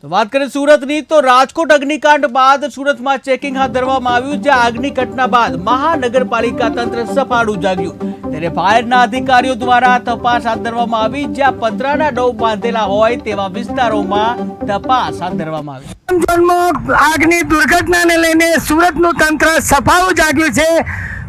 તો વાત કરીએ સુરતની તો રાજકોટ અગ્નિકાંડ બાદ સુરતમાં ચેકિંગ હાથ ધરવામાં આવ્યું, જ્યાં આગની ઘટના બાદ મહાનગરપાલિકા તંત્ર સફાળું જાગ્યું। ત્યારે ફાયરના અધિકારીઓ દ્વારા તપાસ હાથ ધરવામાં આવી, જ્યાં પતરાના ડોમ બાંધેલા હોય તેવા વિસ્તારોમાં તપાસ હાથ ધરવામાં આવી। આગની દુર્ઘટનાને લઈને સુરતનું તંત્ર સફાળું જાગ્યું છે।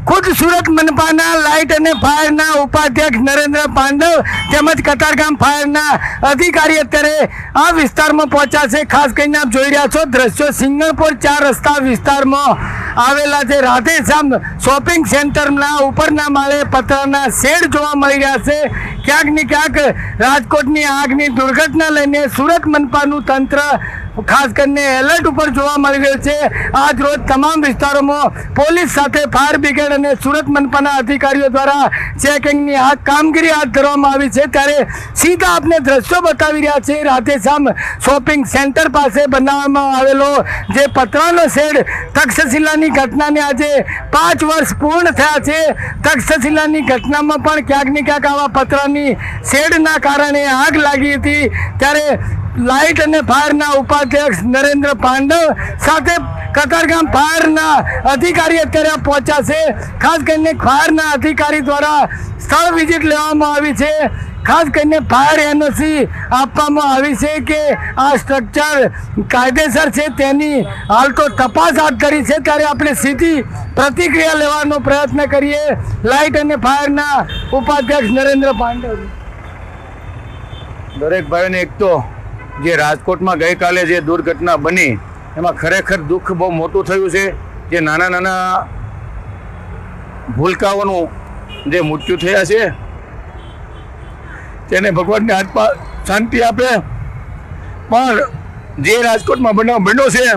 खुद सूरत मनपाना लाइट અને ફાયરના ઉપાધ્યક્ષ નરેન્દ્ર પાંડવ તેમજ કતારગામ ફાયરના અધિકારી અત્યારે આ વિસ્તારમાં પહોંચ્યા છે। ખાસ કરીને આપ જોઈ રહ્યા છો દ્રશ્યો સિંગણપુર 4 રસ્તા વિસ્તારમાં આવેલા છે રાધેશ્યામ શોપિંગ સેન્ટરના ઉપરના માળે પતરાના શેડ જોવા મળી રહ્યા છે। ક્યાંક ને ક્યાંક રાજકોટની આગની દુર્ઘટના લઈને સુરત મનપાનું તંત્ર ખાસ કરીને એલર્ટ ઉપર જોવા મળી રહ્યું છે। આજ રોજ તમામ વિસ્તારોમાં પોલીસ સાથે ફાયર બ્રિગેડ અને સુરત મનપાના અધિકારીઓ દ્વારા ચેકિંગની આ કામગીરી હાથ ધરવામાં આવી છે। ત્યારે સીધા આપને દ્રશ્યો બતાવી રહ્યા છે રાધેશ્યામ શોપિંગ સેન્ટર પાસે બનાવવામાં આવેલો જે પતરાનો શેડ તક્ષશિલાની ઘટનાને આજે 5 વર્ષ પૂર્ણ થયા છે। તક્ષશિલાની ઘટનામાં પણ ક્યાંક ને ક્યાંક આવા પતરાની શેડના કારણે આગ લાગી હતી। ત્યારે લાઇટ અને ફાયરના ઉપાધ્યક્ષ નરેન્દ્ર પાંડવ સાથે કતારગામ ફાયરના અધિકારી અત્યારે પહોંચ્યા છે। ખાસ કરીને ફાયરના અધિકારી દ્વારા સ્થળ વિઝિટ લેવામાં આવી છે। ખાસ કરીને ફાયર એનઓસી આપવામાં આવી છે કે આ સ્ટ્રક્ચર કાયદેસર છે તેની હાલ તો તપાસ હાથ ધરી છે। ત્યારે આપણે સીધી પ્રતિક્રિયા લેવાનો પ્રયત્ન કરીએ લાઇટ અને ફાયરના ઉપાધ્યક્ષ નરેન્દ્ર પાંડવ। દરેક ભાઈઓને એક તો જે રાજકોટમાં ગઈકાલે જે દુર્ઘટના બની એમાં ખરેખર દુઃખ બહુ મોટું થયું છે। જે નાના નાના ભૂલકાઓનું જે મૃત્યુ થયા છે તેને ભગવાનને આત્મા શાંતિ આપે। પણ જે રાજકોટમાં બનાવ બન્યો છે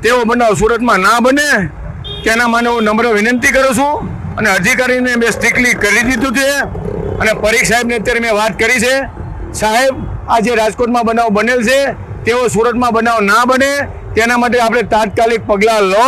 તેવો બનાવ સુરતમાં ના બને તેના માટે હું નમ્ર વિનંતી કરું છું અને અધિકારીને મેં સ્ટ્રિક્ટલી કરી દીધું છે અને પરીખ સાહેબને અત્યારે મેં વાત કરી છે। સાહેબ આ જે રાજકોટમાં બનાવ બનેલ છે તેવો સુરતમાં બનાવ ના બને તેના માટે આપણે તાત્કાલિક પગલાં લો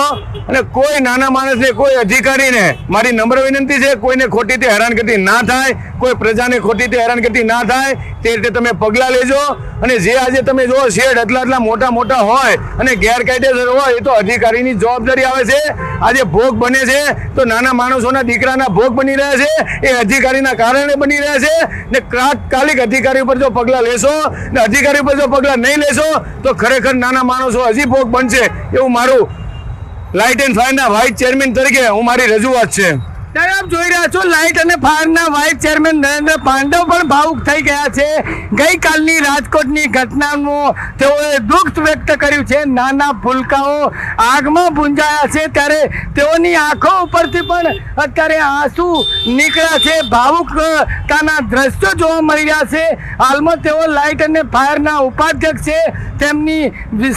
અને કોઈ નાના માણસને કોઈ અધિકારીને મારી નમ્ર વિનંતી છે કોઈને ખોટી રીતે હેરાનગતિ ના થાય, કોઈ પ્રજાને ખોટી રીતે હેરાનગતિ ના થાય તે રીતે તમે પગલાં લેજો। અને જે આજે તમે જો શેડ આટલા મોટા હોય અને ગેરકાયદેસર હોય એ તો અધિકારીની જવાબદારી આવે છે। આજે ભોગ બને છે તો નાના માણસોના દીકરાના ભોગ બની રહ્યા છે એ અધિકારીના કારણે બની રહ્યા છે ને તાત્કાલિક અધિકારી ઉપર જો પગલાં લેશો ને અધિકારી ઉપર જો પગલાં નહીં લેશો તો ખરેખર નાના માણસો હજી ભોગ બનશે એવું મારું લાઇટ એન્ડ ફાયરના વાઇસ ચેરમેન તરીકે હું મારી રજૂઆત છે। ત્યારે આપ જોઈ રહ્યા છો લાઇટ અને ફાયરના વાઇસ ચેરમેન નરેન્દ્ર પાંડવ પણ ભાવુક થઈ ગયા છે। ગઈકાલની રાજકોટની ઘટનાનું તેઓએ દુઃખ વ્યક્ત કર્યું છે। નાના ભૂલકાઓ આગમાં ભૂંજાયા છે ત્યારે તેઓની આંખો ઉપરથી પણ અત્યારે આંસુ નીકળ્યા છે। ભાવુકતાના દ્રશ્યો જોવા મળી રહ્યા છે। હાલમાં તેઓ લાઇટ અને ફાયરના ઉપાધ્યક્ષ છે, તેમની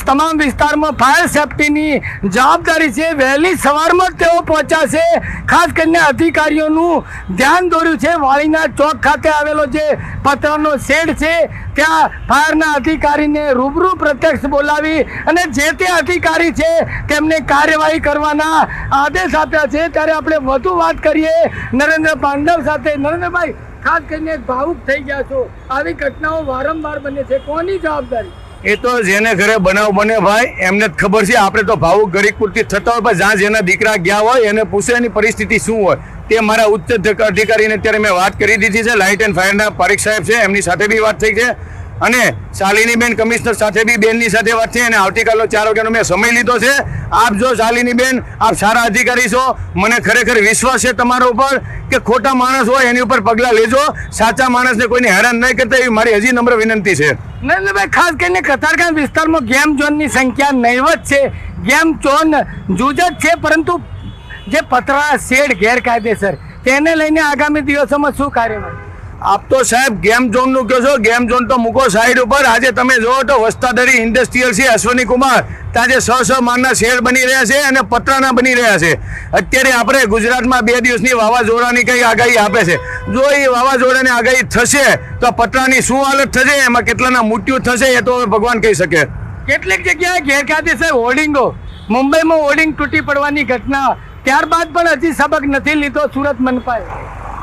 તમામ વિસ્તારમાં ફાયર સેફટીની જવાબદારી છે। વહેલી સવારમાં તેઓ પહોંચ્યા છે। ખાસ કરીને અધિકારીઓનું ધ્યાન દોર્યું છે વાળીના ચોક ખાતે આવેલો જે પતરાનો શેડ છે ત્યાં ફાયરના અધિકારીને રૂબરૂ પ્રત્યક્ષ બોલાવી અને જે તે અધિકારી છે તેમને કાર્યવાહી કરવાના આદેશ આપ્યા છે। ત્યારે આપણે વધુ વાત કરીએ નરેન્દ્ર પાંડવ સાથે। નરેન્દ્રભાઈ, ખાસ કરીને ભાવુક થઈ ગયા છો, આવી ઘટનાઓ વારંવાર બને છે, કોની જવાબદારી? એ તો જેને ઘરે બનાવ બને ભાઈ એમને જ ખબર છે। આપણે તો ભાવુક ગરીબ પૂરતી થતા હોય પણ જ્યાં જેના દીકરા ગયા હોય એને પૂછે એની પરિસ્થિતિ શું હોય તે મારા ઉચ્ચ અધિકારીને અત્યારે મેં વાત કરી દીધી છે। લાઇટ એન્ડ ફાયરના પરીખ સાહેબ છે એમની સાથે બી વાત થઈ છે અને શાલિનીબેન કમિશનર સાથે બી બેનની સાથે વાત થઈ અને આવતીકાલનો 4 વાગ્યાનો મેં સમય લીધો છે। આપ જો શાલિનીબેન આપ સારા અધિકારી છો, મને ખરેખર વિશ્વાસ છે તમારા ઉપર કે ખોટા માણસ હોય એની ઉપર પગલાં લેજો, સાચા માણસને કોઈને હેરાન નહીં કરતા એવી મારી હજી નમ્ર વિનંતી છે। નરેન્દ્રભાઈ, ખાસ કરીને કતારગામ વિસ્તારમાં ગેમ ઝોનની સંખ્યા નહીવત છે, ગેમ ઝોન જૂજ જ છે, પરંતુ જે પતરા શેડ ગેરકાયદેસર તેને લઈને આગામી દિવસોમાં શું કાર્યવાહી? આપ તો સાહેબ ગેમ ઝોનનું કહો છો, ગેમ ઝોન તો મૂકો સાઈડ ઉપર। આજે તમે જુઓ તો વસ્તાદરી ઇન્ડસ્ટ્રીયલ છે અશ્વની કુમાર ત્યાં જે 6 માળના શેડ બની રહ્યા છે અને પતરાના બની રહ્યા છે। અત્યારે આપણે ગુજરાતમાં 2 દિવસની વાવાઝોડાની કંઈ આગાહી આપે છે। જો એ વાવાઝોડાની આગાહી થશે તો પતરાની શું હાલત થશે, એમાં કેટલાના મૃત્યુ થશે એ તો ભગવાન કહી શકે। કેટલીક જગ્યાએ ગેરકાયદેસર હોર્ડિંગો, મુંબઈમાં હોર્ડિંગ તૂટી પડવાની ઘટના, ત્યારબાદ પણ હજી સબક નથી લીધો સુરત મનપાએ।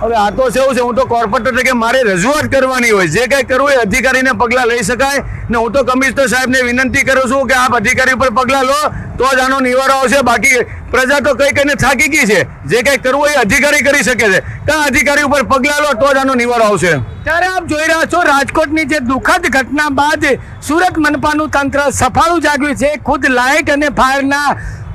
હવે આ તો કેવું છે, હું તો કોર્પોરેટર તરીકે મારે રજૂઆત કરવાની હોય, જે કંઈ કરવું એ અધિકારીને પગલાં લઈ શકાય ને હું તો કમિશનર સાહેબને વિનંતી કરું છું કે આપ અધિકારી પર પગલાં લો તો જ આનો નિવારો આવશે. બાકી પ્રજા તો કઈ કઈને થાકી ગઈ છે, જે કંઈ કરવું એ અધિકારી કરી શકે છે, કાં અધિકારી ઉપર પગલાં લો તો જ આનો નિવારો આવશે. ત્યારે આપ જોઈ રહ્યા છો રાજકોટની જે દુઃખદ ઘટના બાદ સુરત મનપાનું તંત્ર સફાળું જાગ્યું છે. ખુદ લાઇટ અને ફાયરના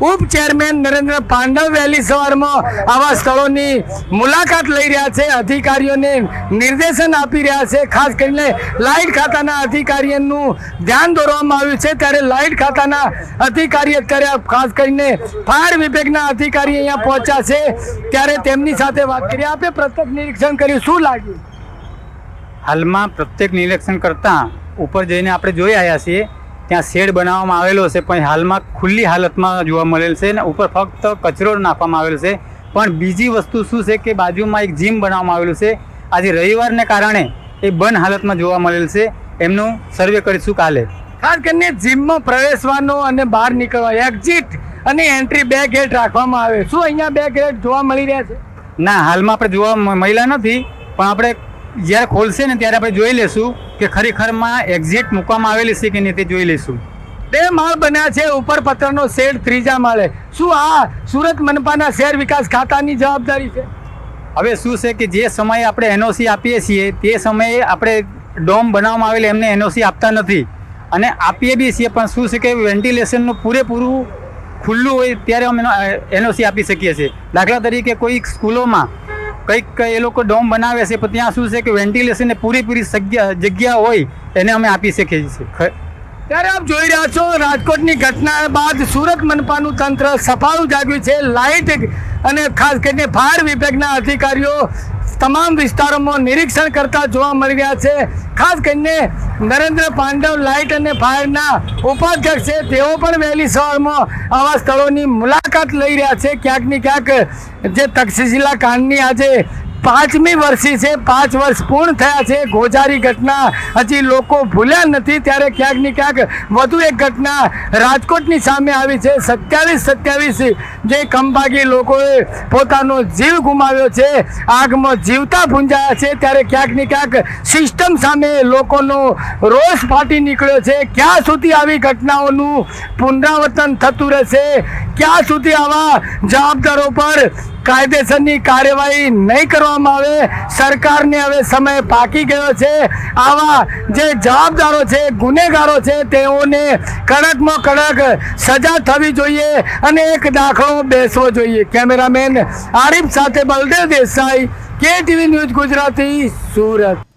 ઉપ ચેરમેન નરેન્દ્ર પાંડવ વહેલી સવારમાં આવા સ્થળોની મુલાકાત લઈ રહ્યા છે, અધિકારીઓને નિર્દેશન આપી રહ્યા છે. ખાસ કરીને લાઇટ ખાતાના અધિકારીઓનું ધ્યાન દોરવામાં આવ્યું છે. ત્યારે લાઇટ ખાતાના અધિકારી અત્યારે ખાસ કરીને ફાયર વિભાગના અધિકારી અહીંયા પહોંચ્યા છે, ત્યારે તેમની સાથે વાત કરી. આપણે પ્રત્યક્ષ નિરીક્ષણ કર્યું, શું લાગ્યું? હાલમાં પ્રત્યેક નિરીક્ષણ કરતાં ઉપર જઈને આપણે જોઈ આવ્યા છીએ, ત્યાં શેડ બનાવવામાં આવેલો છે પણ હાલમાં ખુલ્લી હાલતમાં જોવા મળેલ છે ને ઉપર ફક્ત કચરો નાખવામાં આવેલો છે. પણ બીજી વસ્તુ શું છે કે બાજુમાં એક જીમ બનાવવામાં આવેલું છે, આજે રવિવારને કારણે એ બંધ હાલતમાં જોવા મળેલ છે. એમનું સર્વે કરીશું કાલે. ખાસ કરીને જીમમાં પ્રવેશવાનો અને બહાર નીકળવા એક્ઝિટ અને એન્ટ્રી 2 ગેટ રાખવામાં આવે. શું અહીંયા 2 ગેટ જોવા મળી રહ્યા છે? ના, હાલમાં આપણે જોવા મળ્યા નથી, પણ આપણે જ્યારે ખોલશે ને ત્યારે આપણે જોઈ લેશું કે ખરેખરમાં એક્ઝિટ મૂકવામાં આવેલી છે કે નહીં તે જોઈ લઈશું. 2 માળ બન્યા છે, ઉપર પત્રનો શેડ 3જા માળે. શું આ સુરત મનપાના શહેર વિકાસ ખાતાની જવાબદારી છે? હવે શું છે કે જે સમયે આપણે એનઓસી આપીએ છીએ તે સમયે આપણે ડોમ બનાવવામાં આવેલી એમને એનઓસી આપતા નથી અને આપીએ બી છીએ, પણ શું છે કે વેન્ટિલેશનનું પૂરેપૂરું ખુલ્લું હોય ત્યારે અમે એનઓસી આપી શકીએ છીએ. દાખલા તરીકે કોઈ સ્કૂલોમાં કંઈક એ લોકો ડોમ બનાવે છે પણ ત્યાં શું છે કે વેન્ટિલેશનને પૂરેપૂરી જગ્યા હોય એને અમે આપી શકીએ છીએ. ત્યારે આપ જોઈ રહ્યા છો રાજકોટની ઘટના બાદ સુરત મનપાનું તંત્ર સફાળું જાગ્યું છે. લાઇટ અને ખાસ કરીને ફાયર વિભાગના અધિકારીઓ તમામ વિસ્તારોમાં નિરીક્ષણ કરતા જોવા મળી રહ્યા છે. ખાસ કરીને નરેન્દ્ર પાંડવ લાઇટ અને ફાયરના ઉપાધ્યક્ષ છે, તેઓ પણ વહેલી સવારમાં આવા સ્થળોની મુલાકાત લઈ રહ્યા છે. ક્યાંક ને ક્યાંક જે તક્ષશિલા કાંડની આજે 5મી વર્ષી છે, 5 વર્ષ પૂર્ણ થયા છે. ગોઝારી ઘટના હજી લોકો ભૂલ્યા નથી, ત્યારે ક્યાંક ને ક્યાંક વધુ એક ઘટના રાજકોટની સામે આવી છે. 27 જે કમભાગી લોકોએ પોતાનો જીવ ગુમાવ્યો છે, આગમાં જીવતા ભૂંજાયા છે. ત્યારે ક્યાંક ને ક્યાંક સિસ્ટમ સામે લોકોનો રોષ ફાટી નીકળ્યો છે. ક્યાં સુધી આવી ઘટનાઓનું પુનરાવર્તન થતું રહેશે? ક્યાં સુધી આવા જવાબદારો પર કાયદેસરની કાર્યવાહી નહીં કરવામાં આવે? સરકારને હવે સમય પાકી ગયો છે. આવા જે જવાબદારો છે, ગુનેગારો છે, તેઓને કડકમાં કડક સજા થવી જોઈએ અને એક દાખલો બેસવો જોઈએ. કેમેરામેન આરિફ સાથે બલદેવ દેસાઈ, KTV ન્યૂઝ ગુજરાતી, સુરત.